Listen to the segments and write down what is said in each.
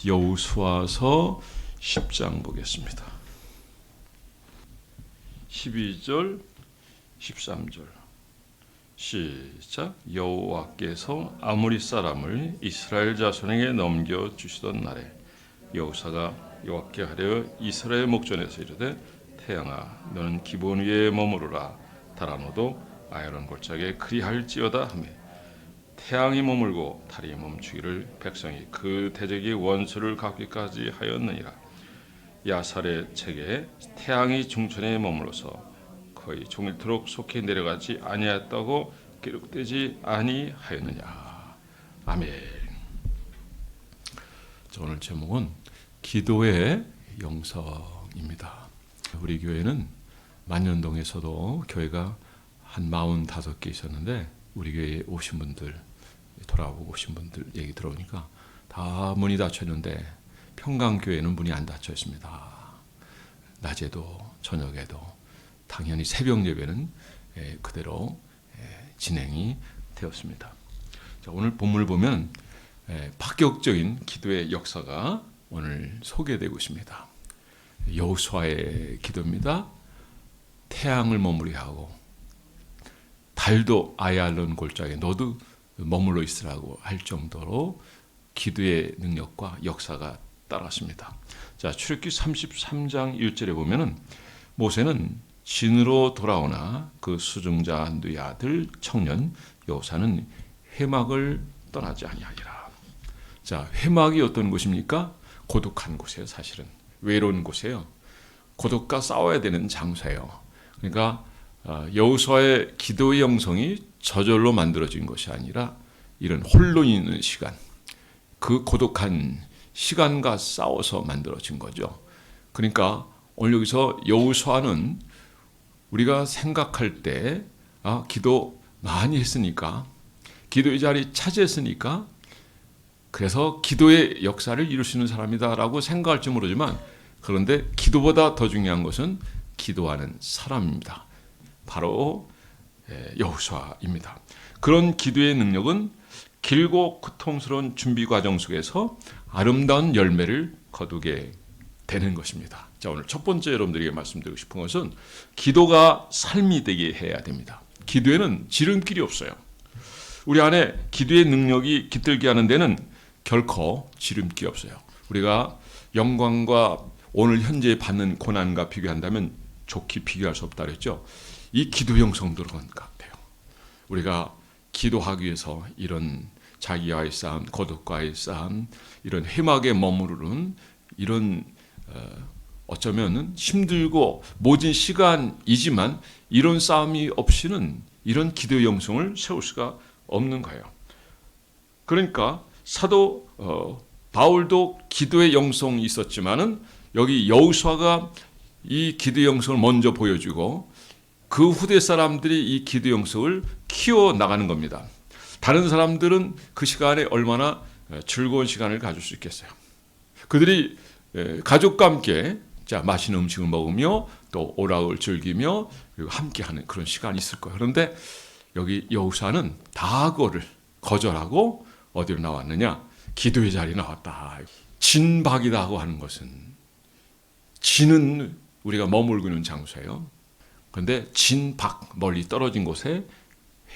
여호수아서 10장 보겠습니다. 12절 13절 시작. 여호와께서 아모리 사람을 이스라엘 자손에게 넘겨주시던 날에 여호사가 여호와께 하려 이스라엘 목전에서 이르되 태양아 너는 기본 위에 머무르라 달아 너도 아야론 골짜기에 그리할지어다 하며 태양이 머물고 달이 멈추기를 백성이 그 대적의 원수를 갚기까지 하였느니라. 야살의 책에 태양이 중천에 머물러서 거의 종일토록 속히 내려가지 아니하였다고 기록되지 아니하였느냐. 아멘. 오늘 제목은 기도의 영성입니다. 우리 교회는 만년동에서도 교회가 한 45개 있었는데 우리 교회에 오신 분들, 돌아오고 오신 분들 얘기 들어보니까 다 문이 닫혔는데 평강교회는 문이 안 닫혀 있습니다. 낮에도 저녁에도 당연히 새벽 예배는 그대로 진행이 되었습니다. 자, 오늘 본문을 보면 파격적인 기도의 역사가 오늘 소개되고 있습니다. 여호수아의 기도입니다. 태양을 머무르게 하고 달도 아얄론 골짜기에 너도 머물러 있으라고 할 정도로 기도의 능력과 역사가 따랐습니다. 자, 출애굽기 33장 1절에 보면은 모세는 진으로 돌아오나 그 수중자 누이 아들 청년 여호사는 회막을 떠나지 아니하니라. 자, 회막이 어떤 곳입니까? 고독한 곳이에요. 사실은 외로운 곳이에요. 고독과 싸워야 되는 장소예요. 그러니까 여호수아의 기도의 영성이 저절로 만들어진 것이 아니라 이런 홀로 있는 시간, 그 고독한 시간과 싸워서 만들어진 거죠. 그러니까 오늘 여기서 여호수아는 우리가 생각할 때 기도 많이 했으니까, 기도의 자리 차지했으니까 그래서 기도의 역사를 이룰 수 있는 사람이다라고 생각할지 모르지만, 그런데 기도보다 더 중요한 것은 기도하는 사람입니다. 바로 여호수아입니다. 그런 기도의 능력은 길고 고통스러운 준비 과정 속에서 아름다운 열매를 거두게 되는 것입니다. 자, 오늘 첫 번째 여러분들에게 말씀드리고 싶은 것은 기도가 삶이 되게 해야 됩니다. 기도에는 지름길이 없어요. 우리 안에 기도의 능력이 깃들게 하는 데는 결코 지름길이 없어요. 우리가 영광과 오늘 현재 받는 고난과 비교한다면 좋게 비교할 수 없다 그랬죠. 이 기도 영성들은 것 같아요. 우리가 기도하기 위해서 이런 자기와의 싸움, 고독과의 싸움, 이런 회막에 머무르는 이런 어쩌면 힘들고 모진 시간이지만 이런 싸움이 없이는 이런 기도 영성을 세울 수가 없는 거예요. 그러니까 사도 바울도 기도의 영성이 있었지만은 여기 여호수아가 이 기도 영성을 먼저 보여주고 그 후대 사람들이 이 기도 영성을 키워 나가는 겁니다. 다른 사람들은 그 시간에 얼마나 즐거운 시간을 가질 수 있겠어요. 그들이 가족과 함께 맛있는 음식을 먹으며 또 오락을 즐기며 그리고 함께하는 그런 시간이 있을 거예요. 그런데 여기 여호수아는 다 그거를 거절하고 어디로 나왔느냐? 기도의 자리에 나왔다. 진박이라고 하는 것은, 진은 우리가 머물고 있는 장소예요. 그런데 진박, 멀리 떨어진 곳에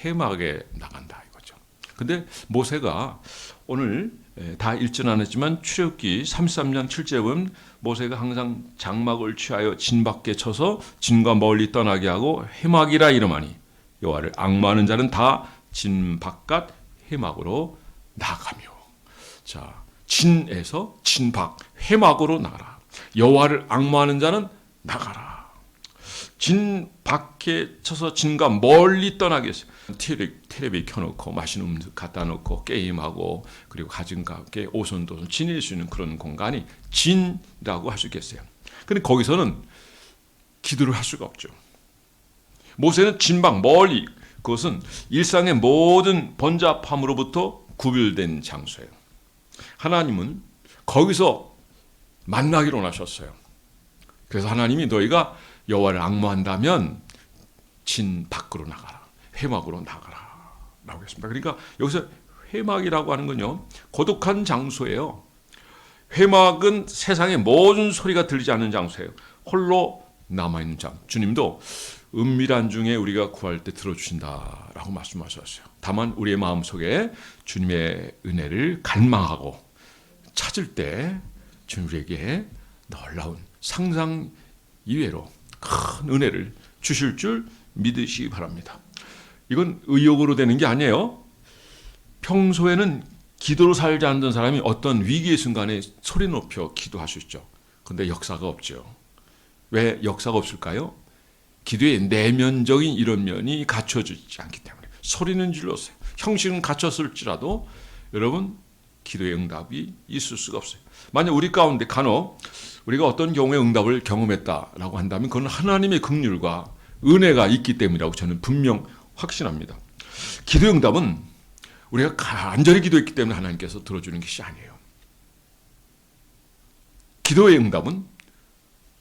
회막에 나간다 이거죠. 근데 모세가 오늘 다 읽지는 않았지만 출애굽기 33장 7절에 보면 모세가 항상 장막을 취하여 진 밖에 쳐서 진과 멀리 떠나게 하고 회막이라 이름하니 여호와를 앙모하는 자는 다 진 바깥 회막으로 나가며. 자, 진에서 진박 회막으로 나가라. 여호와를 앙모하는 자는 나가라. 진 밖에 쳐서 진과 멀리 떠나게 했어요. 텔레비 켜놓고 맛있는 음식 갖다 놓고 게임하고 그리고 가정과 함께 오손도손 지낼 수 있는 그런 공간이 진이라고 할 수 있겠어요. 그런데 거기서는 기도를 할 수가 없죠. 모세는 진방 멀리, 그것은 일상의 모든 번잡함으로부터 구별된 장소예요. 하나님은 거기서 만나기로 하셨어요. 그래서 하나님이 너희가 여호와를 앙모한다면 진 밖으로 나가라, 회막으로 나가라 라고 했습니다. 그러니까 여기서 회막이라고 하는 건요, 고독한 장소예요. 회막은 세상의 모든 소리가 들리지 않는 장소예요. 홀로 남아있는 장. 주님도 은밀한 중에 우리가 구할 때 들어주신다라고 말씀하셨어요. 다만 우리의 마음속에 주님의 은혜를 갈망하고 찾을 때 주님 우리에게 놀라운 상상 이외로 큰 은혜를 주실 줄 믿으시기 바랍니다. 이건 의욕으로 되는 게 아니에요. 평소에는 기도로 살지 않던 사람이 어떤 위기의 순간에 소리 높여 기도할 수 있죠. 그런데 역사가 없죠. 왜 역사가 없을까요? 기도의 내면적인 이런 면이 갖춰지지 않기 때문에. 소리는 질렀어요. 형식은 갖췄을지라도 여러분 기도의 응답이 있을 수가 없어요. 만약 우리 가운데 간혹 우리가 어떤 경우에 응답을 경험했다라고 한다면 그건 하나님의 긍휼과 은혜가 있기 때문이라고 저는 분명 확신합니다. 기도의 응답은 우리가 간절히 기도했기 때문에 하나님께서 들어주는 것이 아니에요. 기도의 응답은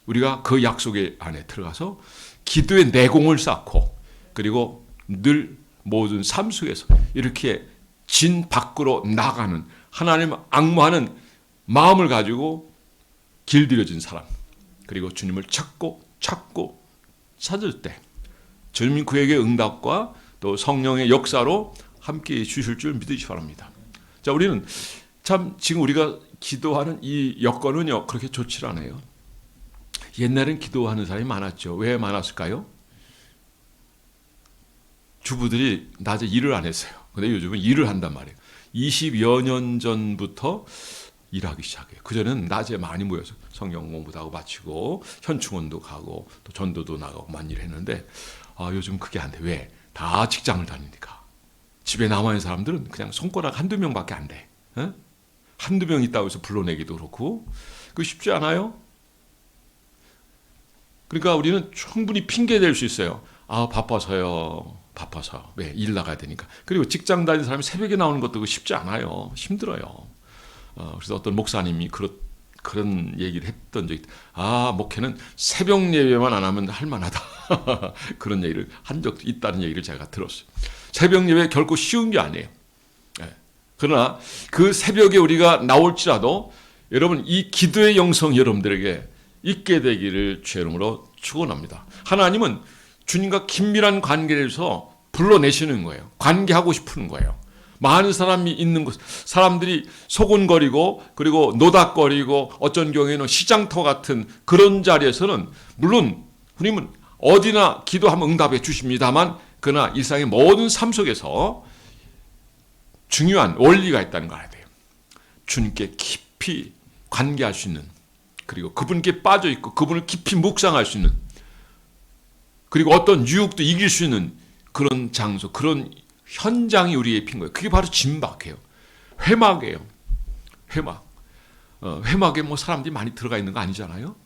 우리가 그 약속의 안에 들어가서 기도의 내공을 쌓고 그리고 늘 모든 삶 속에서 이렇게 진 밖으로 나가는 하나님 앙모하는 마음을 가지고 길들여진 사람 그리고 주님을 찾고 찾을 때 주님 그에게 응답과 또 성령의 역사로 함께 주실 줄 믿으시기 바랍니다. 자, 우리는 참 지금 우리가 기도하는 이 여건은요 그렇게 좋지 않아요. 옛날엔 기도하는 사람이 많았죠. 왜 많았을까요? 주부들이 낮에 일을 안 했어요. 근데 요즘은 일을 한단 말이에요. 20여 년 전부터 일하기 시작해요. 그전에는 낮에 많이 모여서 성경 공부도 하고 마치고 현충원도 가고 또 전도도 나가고 많이 일했는데 요즘 그게 안 돼. 왜? 다 직장을 다니니까. 집에 남아있는 사람들은 그냥 손가락 한두 명밖에 안 돼. 에? 한두 명 있다고 해서 불러내기도 그렇고 그거 쉽지 않아요. 그러니까 우리는 충분히 핑계 댈 수 있어요. 바빠서요. 바빠서. 왜? 일 나가야 되니까. 그리고 직장 다니는 사람이 새벽에 나오는 것도 쉽지 않아요. 힘들어요. 그래서 어떤 목사님이 그런 얘기를 했던 적이 있다. 목회는 새벽 예배만 안 하면 할만하다. 그런 얘기를 한 적도 있다는 얘기를 제가 들었어요. 새벽 예배 결코 쉬운 게 아니에요. 그러나 그 새벽에 우리가 나올지라도 여러분 이 기도의 영성 여러분들에게 있게 되기를 주의 이름으로 축원합니다. 하나님은 주님과 긴밀한 관계에서 불러내시는 거예요. 관계하고 싶은 거예요. 많은 사람이 있는 곳, 사람들이 소곤거리고 그리고 노닥거리고 어쩐 경우에는 시장터 같은 그런 자리에서는 물론 주님은 어디나 기도하면 응답해 주십니다만 그러나 일상의 모든 삶 속에서 중요한 원리가 있다는 걸 알아야 돼요. 주님께 깊이 관계할 수 있는 그리고 그분께 빠져 있고 그분을 깊이 묵상할 수 있는 그리고 어떤 유혹도 이길 수 있는 그런 장소, 그런 현장이 우리의 핀 거예요. 그게 바로 진박해요. 회막이에요. 회막. 회막에 뭐 사람들이 많이 들어가 있는 거 아니잖아요.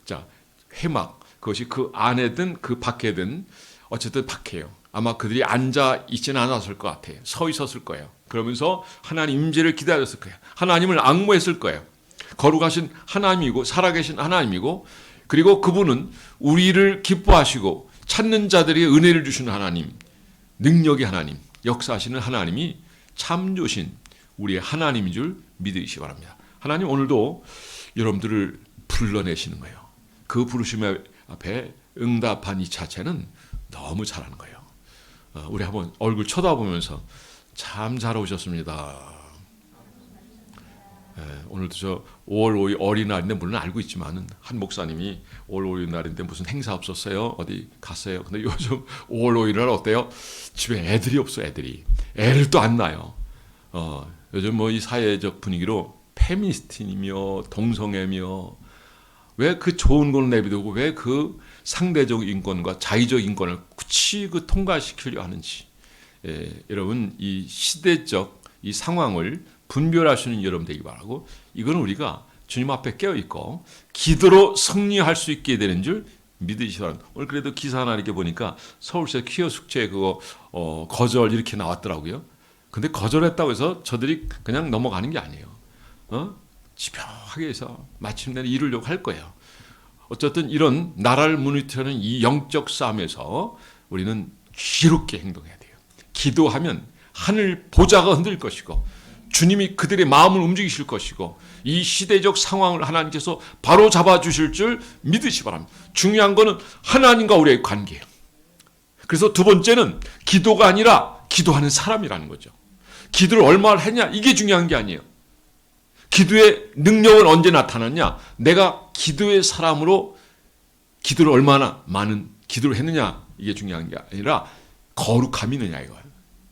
자, 회막. 그것이 그 안에든 그 밖에든 어쨌든 밖에요. 아마 그들이 앉아 있지는 않았을 것 같아요. 서 있었을 거예요. 그러면서 하나님 임재를 기다렸을 거예요. 하나님을 앙모했을 거예요. 거룩하신 하나님이고 살아계신 하나님이고 그리고 그분은 우리를 기뻐하시고 찾는 자들에게 은혜를 주시는 하나님, 능력의 하나님, 역사하시는 하나님이 참조신 우리의 하나님인 줄 믿으시기 바랍니다. 하나님 오늘도 여러분들을 불러내시는 거예요. 그 부르심 앞에 응답한 이 자체는 너무 잘하는 거예요. 우리 한번 얼굴 쳐다보면서 참 잘 오셨습니다. 오늘도 저 5월 5일 어린날인데 물론 알고 있지만은 한 목사님이 5월 5일 날인데 무슨 행사 없었어요? 어디 갔어요? 근데 요즘 5월 5일 날 어때요? 집에 애들이 없어. 애를 또 안 낳아요. 요즘 뭐 이 사회적 분위기로 페미니스트이며 동성애며 왜 그 좋은 걸 내비두고 왜 그 상대적 인권과 자의적 인권을 굳이 통과시키려 하는지. 여러분 이 시대적 이 상황을 분별할 수 있는 여러분 되기 바라고 이건 우리가 주님 앞에 깨어있고 기도로 승리할 수 있게 되는 줄 믿으시기 바랍니다. 오늘 그래도 기사 하나 이렇게 보니까 서울시 퀴어 숙제 그거 거절 이렇게 나왔더라고요. 근데 거절했다고 해서 저들이 그냥 넘어가는 게 아니에요. 집요하게 해서 마침내 이루려고 할 거예요. 어쨌든 이런 나라를 무너뜨리는 이 영적 싸움에서 우리는 지혜롭게 행동해야 돼요. 기도하면 하늘 보좌가 흔들 것이고 주님이 그들의 마음을 움직이실 것이고 이 시대적 상황을 하나님께서 바로 잡아주실 줄 믿으시 바랍니다. 중요한 거는 하나님과 우리의 관계예요. 그래서 두 번째는 기도가 아니라 기도하는 사람이라는 거죠. 기도를 얼마나 했냐 이게 중요한 게 아니에요. 기도의 능력은 언제 나타났냐? 내가 기도의 사람으로 기도를 얼마나 많은 기도를 했느냐 이게 중요한 게 아니라 거룩함이 있느냐 이거예요.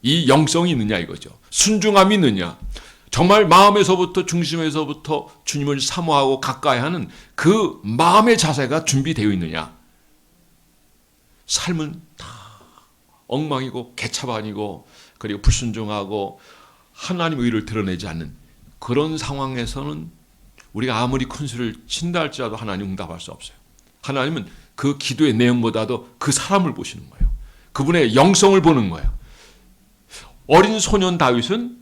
이 영성이 있느냐 이거죠. 순종함이 있느냐. 정말 마음에서부터 중심에서부터 주님을 사모하고 가까이 하는 그 마음의 자세가 준비되어 있느냐. 삶은 다 엉망이고 개차반이고 그리고 불순종하고 하나님의 의를 드러내지 않는 그런 상황에서는 우리가 아무리 큰 소리를 친다 할지라도 하나님 응답할 수 없어요. 하나님은 그 기도의 내용보다도 그 사람을 보시는 거예요. 그분의 영성을 보는 거예요. 어린 소년 다윗은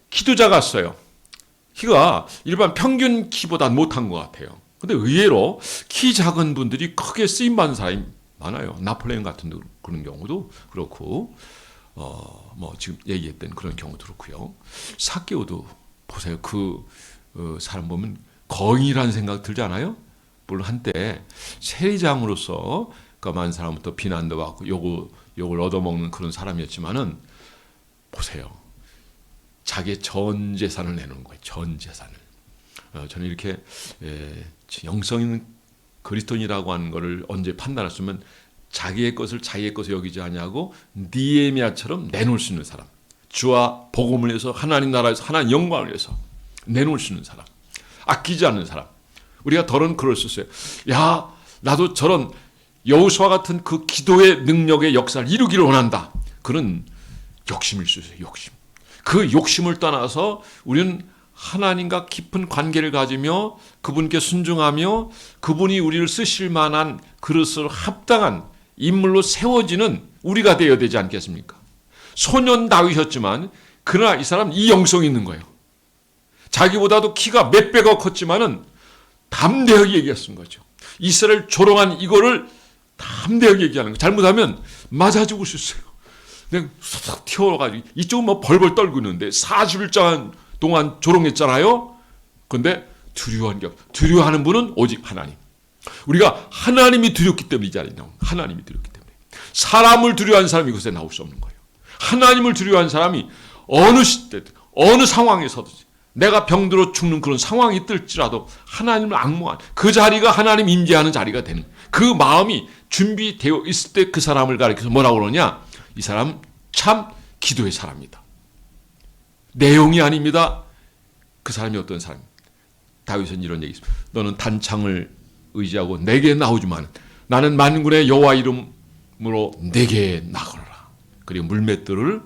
기도자 같어요. 키가 일반 평균 키보다 못한 것 같아요. 근데 의외로 키 작은 분들이 크게 쓰임받는 사람이 많아요. 나폴레옹 같은 그런 경우도 그렇고 뭐 지금 얘기했던 그런 경우도 그렇고요. 삭개오도 보세요. 그 사람 보면 거인이라는 생각 들지 않아요? 물론 한때 세리장으로서 많은 사람부터 비난도 받고 욕을 얻어먹는 그런 사람이었지만은 보세요. 자기의 전 재산을 내놓은 거예요. 전 재산을. 저는 이렇게 영성 있는 그리스도인이라고 하는 것을 언제 판단했으면 자기의 것을 자기의 것을 여기지 않냐고 니에미아처럼 내놓을 수 있는 사람. 주와 복음을 위해서 하나님 나라에서 하나님 영광을 위해서 내놓을 수 있는 사람. 아끼지 않는 사람. 우리가 더러는 그럴 수 있어요. 야, 나도 저런 여호수아 같은 그 기도의 능력의 역사를 이루기를 원한다. 그런 욕심일 수 있어요. 욕심. 그 욕심을 떠나서 우리는 하나님과 깊은 관계를 가지며 그분께 순종하며 그분이 우리를 쓰실 만한 그릇을 합당한 인물로 세워지는 우리가 되어야 되지 않겠습니까? 소년 다윗이었지만 그러나 이 사람은 이 영성이 있는 거예요. 자기보다도 키가 몇 배가 컸지만은 담대하게 얘기했던 거죠. 이스라엘 조롱한 이거를 담대하게 얘기하는 거예요. 잘못하면 맞아 죽을 수 있어요. 그냥 싹 튀어가지고 이쪽은 뭐 벌벌 떨고 있는데 40일 동안 조롱했잖아요. 그런데 두려워하는 분은 오직 하나님. 우리가 하나님이 두렵기 때문에 이 자리에 나온 하나님이 두렵기 때문에. 사람을 두려워하는 사람이 이곳에 나올 수 없는 거예요. 하나님을 두려워하는 사람이 어느 시대든 어느 상황에서든지 내가 병들어 죽는 그런 상황이 있을지라도 하나님을 앙모한 그 자리가 하나님 임재하는 자리가 되는 그 마음이 준비되어 있을 때 그 사람을 가리켜서 뭐라고 그러냐? 이 사람 참 기도의 사람이다. 내용이 아닙니다. 그 사람이 어떤 사람? 다윗은 이런 얘기 있습니다. 너는 단창을 의지하고 내게 나오지만 나는 만군의 여호와 이름으로 내게 나가라. 그리고 물맷돌을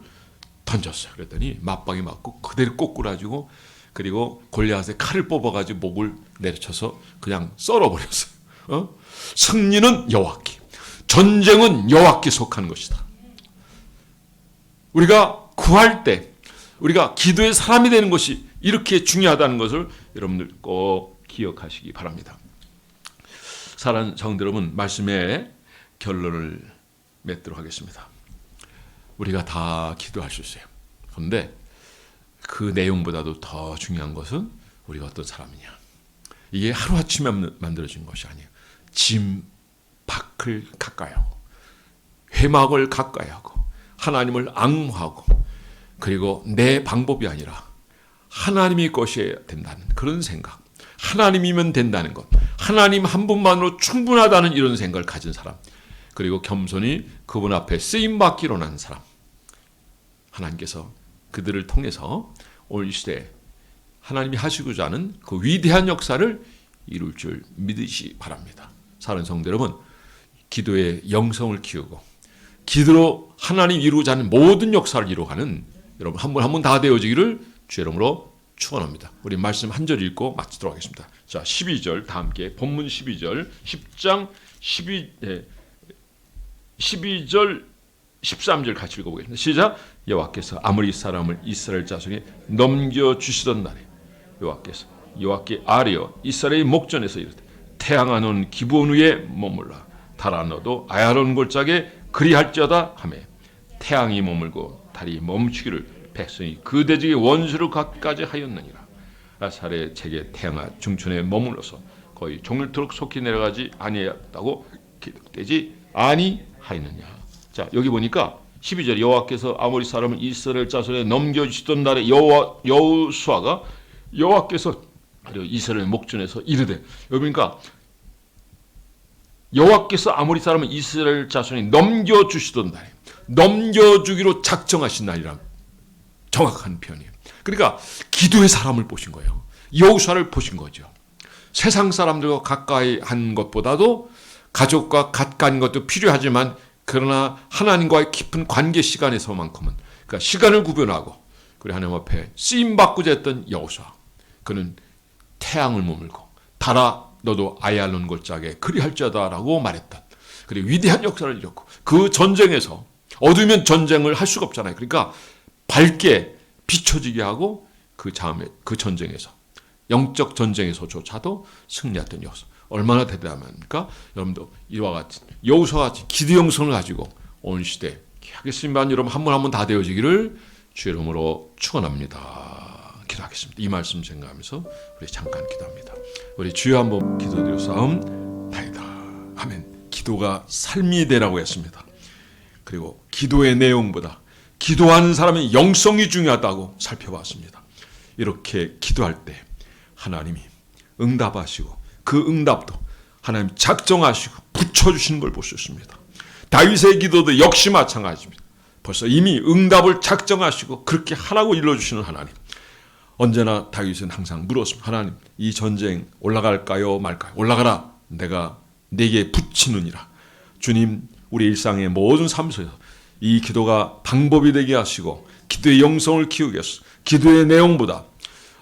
던졌어요. 그랬더니 맞방이 맞고 그대로 꼬꾸라지고 그리고 골리앗의 칼을 뽑아가지고 목을 내려쳐서 그냥 썰어버렸어요. 승리는 여호와께, 전쟁은 여호와께 속한 것이다. 우리가 구할 때 우리가 기도의 사람이 되는 것이 이렇게 중요하다는 것을 여러분들 꼭 기억하시기 바랍니다. 사랑하는 성도 여러분, 말씀의 결론을 맺도록 하겠습니다. 우리가 다 기도할 수 있어요. 그런데 그 내용보다도 더 중요한 것은 우리가 어떤 사람이냐. 이게 하루아침에 만들어진 것이 아니에요. 짐 밖을 가까이 하고 회막을 가까이 하고 하나님을 앙모하고 그리고 내 방법이 아니라 하나님의 것이어야 된다는 그런 생각. 하나님이면 된다는 것. 하나님 한 분만으로 충분하다는 이런 생각을 가진 사람. 그리고 겸손히 그분 앞에 쓰임받기로 난 사람. 하나님께서 그들을 통해서 올 시대에 하나님이 하시고자 하는 그 위대한 역사를 이룰 줄 믿으시 바랍니다. 사랑하는 성도 여러분, 기도의 영성을 키우고 기도로 하나님 이루고자 하는 모든 역사를 이루어가는 여러분 한 분 다 되어지기를 주의 이름으로 축원합니다. 우리 말씀 한 절 읽고 마치도록 하겠습니다. 자, 12절 다 함께 본문 12절 10장 12절 13절 같이 읽어보겠습니다. 시작. 여호와께서 아모리 사람을 이스라엘 자손에 넘겨주시던 날에 여호와께 아뢰어 이스라엘 목전에서 이르되 태양아 너는 기브온 위에 머물라 달아 너도 아야론 골짜기에 그리할지어다 하매 태양이 머물고 달이 멈추기를 백성이 그 대적의 원수를 갖까지 하였느니라. 아살의 책에 태양아 중천에 머물러서 거의 종일토록 속히 내려가지 아니하였다고 기록되지 아니하였느냐. 자, 여기 보니까 12절 여호와께서 아모리 사람을 이스라엘 자손에 넘겨주시던 날에 여호수아가 여호와께서 이스라엘 목전에서 이르되, 여기 보니까 여호와께서 아모리 사람을 이스라엘 자손에 넘겨주시던 날에, 넘겨주기로 작정하신 날이란 정확한 표현이에요. 그러니까 기도의 사람을 보신 거예요. 여호수아를 보신 거죠. 세상 사람들과 가까이 한 것보다도 가족과 가까이 한 것도 필요하지만, 그러나 하나님과의 깊은 관계 시간에서만큼은, 그러니까 시간을 구별하고 그리고 하나님 앞에 쓰임받고자 했던 여호수아, 그는 태양을 머물고 달아 너도 아얄론 골짜기에 그리할지어다라고 말했던, 그리고 위대한 역사를 이뤘고, 그 전쟁에서 어두우면 전쟁을 할 수가 없잖아요. 그러니까 밝게 비춰지게 하고 그 다음에 그 전쟁에서, 영적 전쟁에서조차도 승리했던 여호수아, 얼마나 대단합니까? 여러분도 이와 같은 여호수아와 같이 기도 영성을 가지고 오늘 시대 하겠습니다. 여러분 한 분 한 분 다 되어지기를 주의 이름으로 축원합니다. 기도하겠습니다. 이 말씀 생각하면서 우리 잠깐 기도합니다. 우리 주여 한번 기도드려 싸움나이다. 아멘. 기도가 삶이 되라고 했습니다. 그리고 기도의 내용보다 기도하는 사람의 영성이 중요하다고 살펴봤습니다. 이렇게 기도할 때 하나님이 응답하시고, 그 응답도 하나님 작정하시고 붙여주시는 걸 볼 수 있습니다. 다윗의 기도도 역시 마찬가지입니다. 벌써 이미 응답을 작정하시고 그렇게 하라고 일러주시는 하나님. 언제나 다윗은 항상 물었습니다. 하나님, 이 전쟁 올라갈까요 말까요? 올라가라. 내가 네게 붙이느니라. 주님, 우리 일상의 모든 삶 속에서 이 기도가 방법이 되게 하시고 기도의 영성을 키우게 하소서. 기도의 내용보다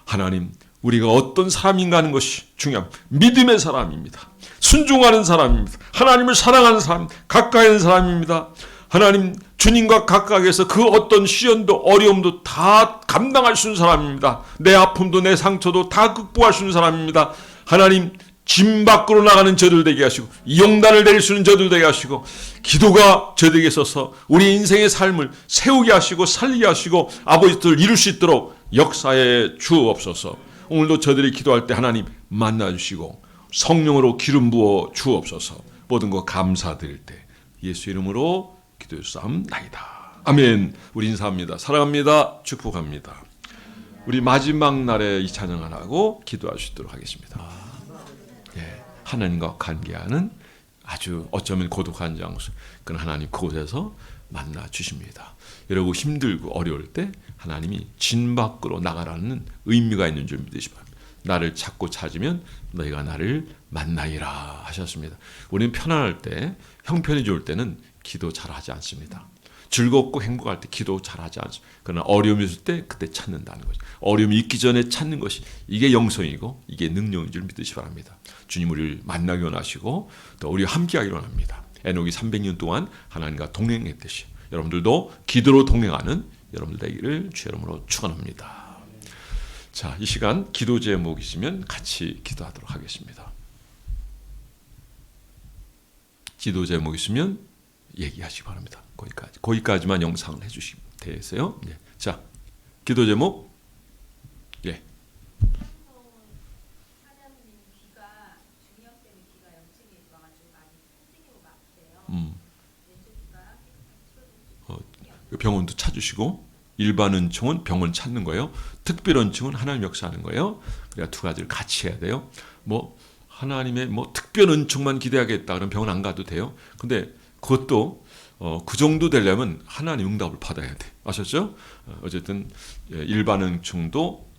하나님, 우리가 어떤 사람인가 하는 것이 중요합니다. 믿음의 사람입니다. 순종하는 사람입니다. 하나님을 사랑하는 사람, 가까이 있는 사람입니다. 하나님, 주님과 가까이에서 그 어떤 시련도 어려움도 다 감당할 수 있는 사람입니다. 내 아픔도 내 상처도 다 극복할 수 있는 사람입니다. 하나님, 짐 밖으로 나가는 저들 되게 하시고, 용단을 내릴 수 있는 저들 되게 하시고, 기도가 저들에게 있어서 우리 인생의 삶을 세우게 하시고 살리게 하시고 아버지 뜻을 이룰 수 있도록 역사에 주옵소서. 오늘도 저들이 기도할 때 하나님 만나주시고 성령으로 기름 부어 주옵소서. 모든 것 감사드릴 때 예수 이름으로 기도했사옵나이다. 아멘. 우리 인사합니다. 사랑합니다. 축복합니다. 우리 마지막 날에 이 찬양을 하고 기도할 수 있도록 하겠습니다. 하나님과 관계하는 아주 어쩌면 고독한 장소, 그런 하나님 그곳에서 만나 주십니다. 이러고 힘들고 어려울 때 하나님이 진 밖으로 나가라는 의미가 있는 줄 믿으시 바랍니다. 나를 찾고 찾으면 너희가 나를 만나리라 하셨습니다. 우리는 편안할 때, 형편이 좋을 때는 기도 잘하지 않습니다. 즐겁고 행복할 때 기도 잘하지 않습니다. 그러나 어려움이 있을 때 그때 찾는다는 거죠. 어려움이 있기 전에 찾는 것이, 이게 영성이고 이게 능력인 줄 믿으시 바랍니다. 주님 우리를 만나기 원하시고 또 우리와 함께하기를 원합니다. 에녹이 300년 동안 하나님과 동행했듯이 여러분들도 기도로 동행하는 여러분들 되기를 주의 이름으로 축원합니다. 자, 이 시간 기도 제목 있으면 같이 기도하도록 하겠습니다. 기도 제목 있으면 얘기하시기 바랍니다. 거기까지만 영상을 해주시면 되세요. 네. 자, 기도 제목. 예. 병원도 찾으시고, 일반 은총은 병원 찾는 거예요. 특별 은총은 하나님 역사하는 거예요. 그러니까 두 가지를 같이 해야 돼요. 뭐 하나님의 특별 은총만 기대하겠다 그러면 병원 안 가도 돼요. 근데 그것도 그 정도 되려면 하나님 응답을 받아야 돼. 아셨죠? 어쨌든 일반 은총도